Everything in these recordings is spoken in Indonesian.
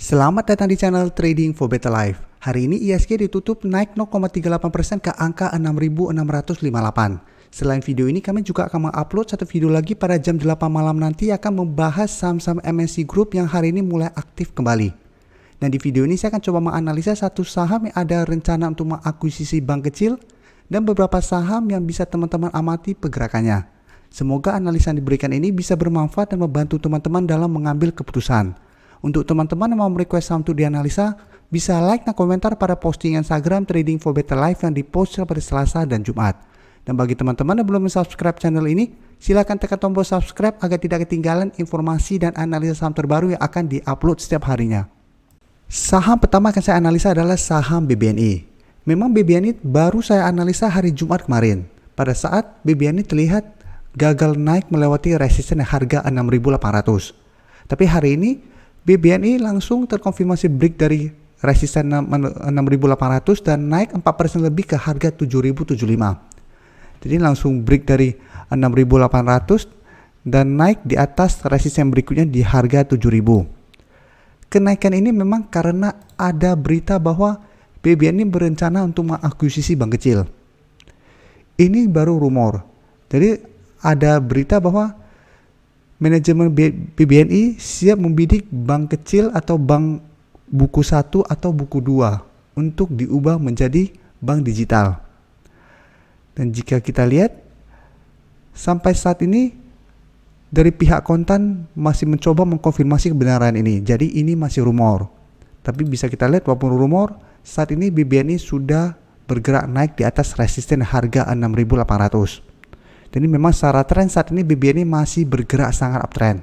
Selamat datang di channel Trading for Better Life. Hari ini ISG ditutup naik 0,38% ke angka 6.658. Selain video ini, kami juga akan mengupload satu video lagi pada jam 8 malam nanti akan membahas saham-saham MNC Group yang hari ini mulai aktif kembali. Dan di video ini saya akan coba menganalisa satu saham yang ada rencana untuk mengakuisisi bank kecil dan beberapa saham yang bisa teman-teman amati pergerakannya. Semoga analisa yang diberikan ini bisa bermanfaat dan membantu teman-teman dalam mengambil keputusan. Untuk teman-teman yang mau request saham untuk dianalisa, bisa like dan komentar pada posting Instagram Trading for Better Life yang dipost pada Selasa dan Jumat. Dan bagi teman-teman yang belum subscribe channel ini, silakan tekan tombol subscribe agar tidak ketinggalan informasi dan analisa saham terbaru yang akan diupload setiap harinya. Saham pertama akan saya analisa adalah saham BBNI. Memang BBNI baru saya analisa hari Jumat kemarin. Pada saat BBNI terlihat gagal naik melewati resisten harga 6.800. Tapi hari ini BBNI langsung terkonfirmasi break dari resisten 6.800 dan naik 4% lebih ke harga 7.075. Jadi langsung break dari 6.800 dan naik di atas resisten berikutnya di harga 7.000. Kenaikan ini memang karena ada berita bahwa BBNI berencana untuk mengakuisisi bank kecil. Ini baru rumor. Jadi ada berita bahwa manajemen BBNI siap membidik bank kecil atau bank buku 1 atau buku 2 untuk diubah menjadi bank digital. Dan jika kita lihat sampai saat ini dari pihak kontan masih mencoba mengkonfirmasi kebenaran ini. Jadi ini masih rumor. Tapi bisa kita lihat walaupun rumor, saat ini BBNI sudah bergerak naik di atas resisten harga 6.800. Jadi memang secara tren saat ini BBNI masih bergerak sangat uptrend.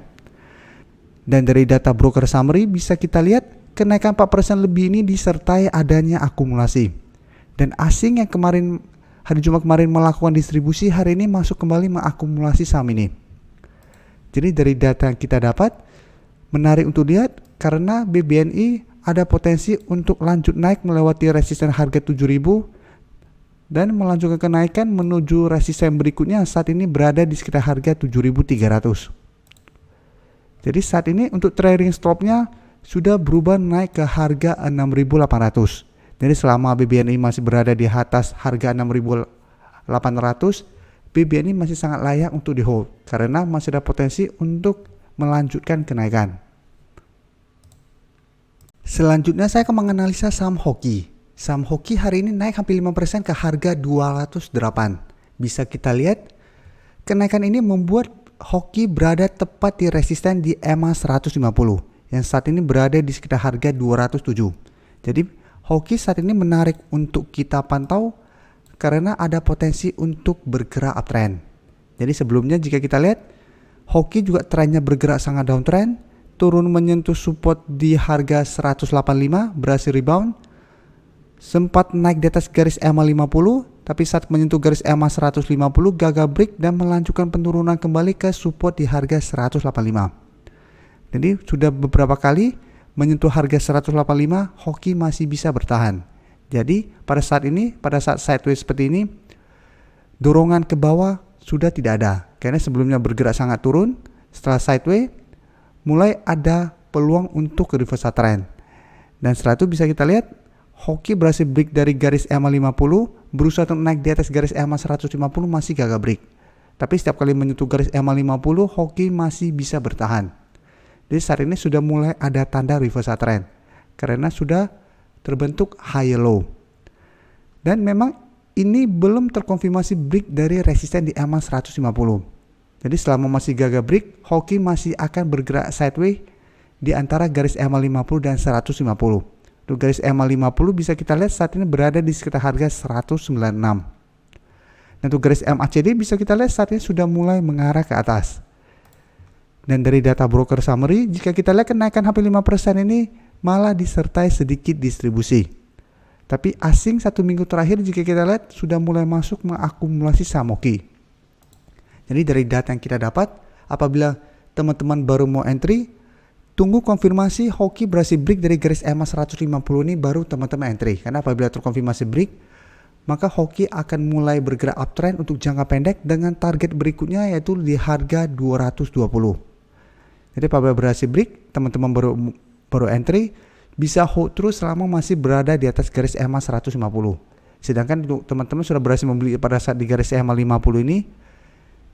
Dan dari data broker summary bisa kita lihat kenaikan 4% lebih ini disertai adanya akumulasi. Dan asing yang kemarin hari Jumat kemarin melakukan distribusi hari ini masuk kembali mengakumulasi saham ini. Jadi dari data yang kita dapat menarik untuk lihat karena BBNI ada potensi untuk lanjut naik melewati resisten harga 7.000 dan melanjutkan kenaikan menuju resisten berikutnya saat ini berada di sekitar harga 7.300. Jadi saat ini untuk trading stopnya sudah berubah naik ke harga 6.800. Jadi selama BBNI masih berada di atas harga 6.800, BBNI masih sangat layak untuk di hold karena masih ada potensi untuk melanjutkan kenaikan. Selanjutnya saya akan menganalisa saham Hoki. Saham Hoki hari ini naik hampir 5% ke harga 208. Bisa kita lihat kenaikan ini membuat Hoki berada tepat di resisten di EMA 150 yang saat ini berada di sekitar harga 207. Jadi Hoki saat ini menarik untuk kita pantau karena ada potensi untuk bergerak uptrend. Jadi sebelumnya jika kita lihat Hoki juga trennya bergerak sangat downtrend, turun menyentuh support di harga 185 berhasil rebound. Sempat naik di atas garis EMA 50, tapi saat menyentuh garis EMA 150 gagal break dan melanjutkan penurunan kembali ke support di harga 185. Jadi sudah beberapa kali menyentuh harga 185, Hoki masih bisa bertahan. Jadi pada saat ini, pada saat sideways seperti ini, dorongan ke bawah sudah tidak ada. Karena sebelumnya bergerak sangat turun, setelah sideways mulai ada peluang untuk reversal trend. Dan setelah itu bisa kita lihat Hoki berhasil break dari garis EMA 50, berusaha untuk naik di atas garis EMA 150 masih gagal break. Tapi setiap kali menyentuh garis EMA 50, Hoki masih bisa bertahan. Jadi saat ini sudah mulai ada tanda reversal trend karena sudah terbentuk high low. Dan memang ini belum terkonfirmasi break dari resisten di EMA 150. Jadi selama masih gagal break, Hoki masih akan bergerak sideways di antara garis EMA 50 dan 150. Untuk garis EMA 50 bisa kita lihat saat ini berada di sekitar harga 196. Dan untuk garis MACD bisa kita lihat saat ini sudah mulai mengarah ke atas. Dan dari data broker summary, jika kita lihat kenaikan hampir 5% ini malah disertai sedikit distribusi. Tapi asing satu minggu terakhir jika kita lihat sudah mulai masuk mengakumulasi saham Hoki. Jadi dari data yang kita dapat, apabila teman-teman baru mau entry, tunggu konfirmasi Hoki berhasil break dari garis EMA 150 ini baru teman-teman entry. Karena apabila terkonfirmasi break, maka Hoki akan mulai bergerak uptrend untuk jangka pendek dengan target berikutnya yaitu di harga 220. Jadi apabila berhasil break, teman-teman baru entry, bisa hold terus selama masih berada di atas garis EMA 150. Sedangkan untuk teman-teman sudah berhasil membeli pada saat di garis EMA 50 ini,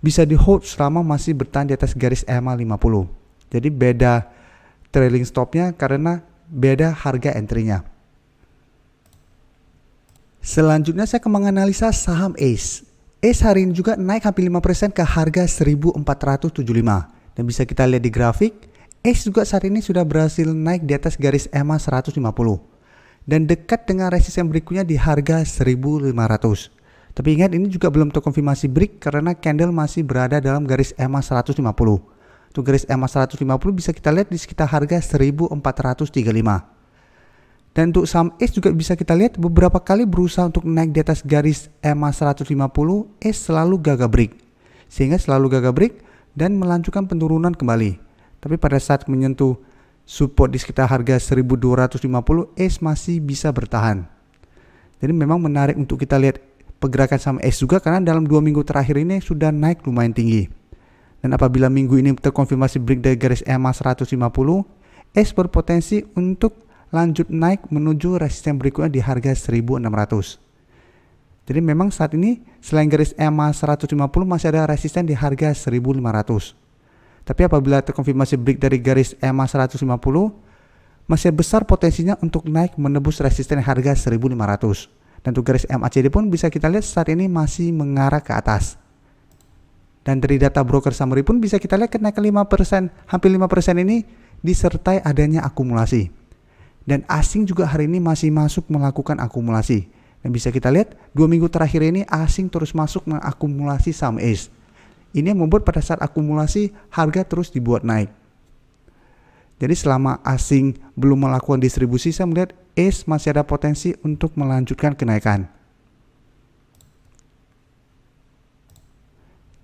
bisa di hold selama masih bertahan di atas garis EMA 50. Jadi beda trailing stopnya karena beda harga entry-nya. Selanjutnya saya akan menganalisa saham ACE. ACE hari ini juga naik hampir 5% ke harga 1475. Dan bisa kita lihat di grafik, ACE juga saat ini sudah berhasil naik di atas garis EMA 150. Dan dekat dengan resisten berikutnya di harga 1500. Tapi ingat ini juga belum terkonfirmasi break karena candle masih berada dalam garis EMA 150. Untuk garis EMA 150 bisa kita lihat di sekitar harga 1435. Dan untuk saham ACE juga bisa kita lihat beberapa kali berusaha untuk naik di atas garis EMA 150, ACE selalu gagal break. Sehingga selalu gagal break dan melanjutkan penurunan kembali. Tapi pada saat menyentuh support di sekitar harga 1250, ACE masih bisa bertahan. Jadi memang menarik untuk kita lihat pergerakan saham ACE juga karena dalam 2 minggu terakhir ini sudah naik lumayan tinggi. Dan apabila minggu ini terkonfirmasi break dari garis EMA 150, ACE berpotensi untuk lanjut naik menuju resisten berikutnya di harga 1600. Jadi memang saat ini selain garis EMA 150 masih ada resisten di harga 1500. Tapi apabila terkonfirmasi break dari garis EMA 150, masih besar potensinya untuk naik menembus resisten harga 1500. Dan untuk garis MACD pun bisa kita lihat saat ini masih mengarah ke atas. Dan dari data broker summary pun bisa kita lihat kenaikan 5%, hampir 5% ini disertai adanya akumulasi. Dan asing juga hari ini masih masuk melakukan akumulasi. Dan bisa kita lihat 2 minggu terakhir ini asing terus masuk mengakumulasi saham ACE. Ini yang membuat pada saat akumulasi harga terus dibuat naik. Jadi selama asing belum melakukan distribusi, saya melihat ACE masih ada potensi untuk melanjutkan kenaikan.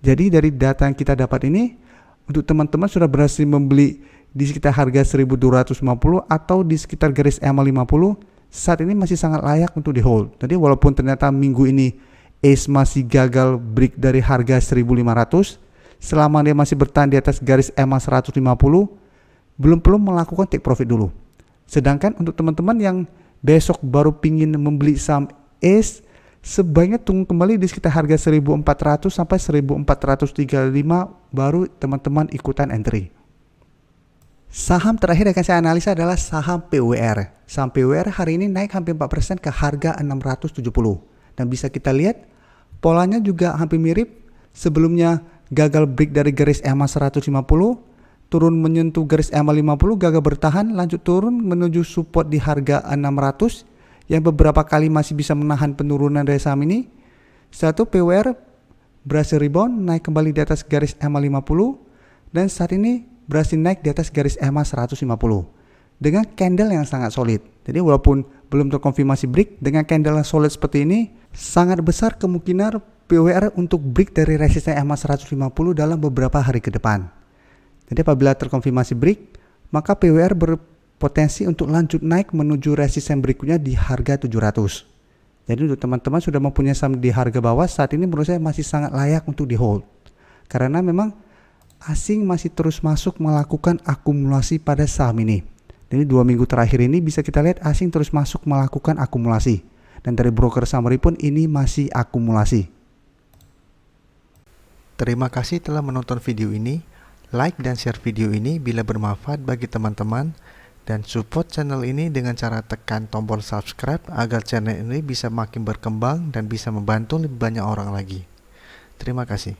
Jadi dari data yang kita dapat ini, untuk teman-teman sudah berhasil membeli di sekitar harga 1250 atau di sekitar garis EMA 50, saat ini masih sangat layak untuk di hold. Jadi walaupun ternyata minggu ini ACE masih gagal break dari harga 1500, selama dia masih bertahan di atas garis EMA 150, belum perlu melakukan take profit dulu. Sedangkan untuk teman-teman yang besok baru pingin membeli saham ACE, sebaiknya tunggu kembali di sekitar harga 1400 sampai 1435 baru teman-teman ikutan entry. Saham terakhir yang akan saya analisa adalah saham PWR. Saham PWR hari ini naik hampir 4% ke harga 670. Dan bisa kita lihat polanya juga hampir mirip. Sebelumnya gagal break dari garis EMA 150, turun menyentuh garis EMA 50, gagal bertahan, lanjut turun menuju support di harga 600 yang beberapa kali masih bisa menahan penurunan dari saham ini. Setelah itu PWR berhasil rebound, naik kembali di atas garis EMA 50 dan saat ini berhasil naik di atas garis EMA 150 dengan candle yang sangat solid. Jadi walaupun belum terkonfirmasi break, dengan candle yang solid seperti ini sangat besar kemungkinan PWR untuk break dari resisten EMA 150 dalam beberapa hari ke depan. Jadi apabila terkonfirmasi break, maka PWR berpotensi untuk lanjut naik menuju resisten berikutnya di harga 700. Jadi untuk teman-teman sudah mempunyai saham di harga bawah, saat ini menurut saya masih sangat layak untuk di hold. Karena memang asing masih terus masuk melakukan akumulasi pada saham ini. Jadi 2 minggu terakhir ini bisa kita lihat asing terus masuk melakukan akumulasi. Dan dari broker summary pun ini masih akumulasi. Terima kasih telah menonton video ini. Like dan share video ini bila bermanfaat bagi teman-teman. Dan support channel ini dengan cara tekan tombol subscribe agar channel ini bisa makin berkembang dan bisa membantu lebih banyak orang lagi. Terima kasih.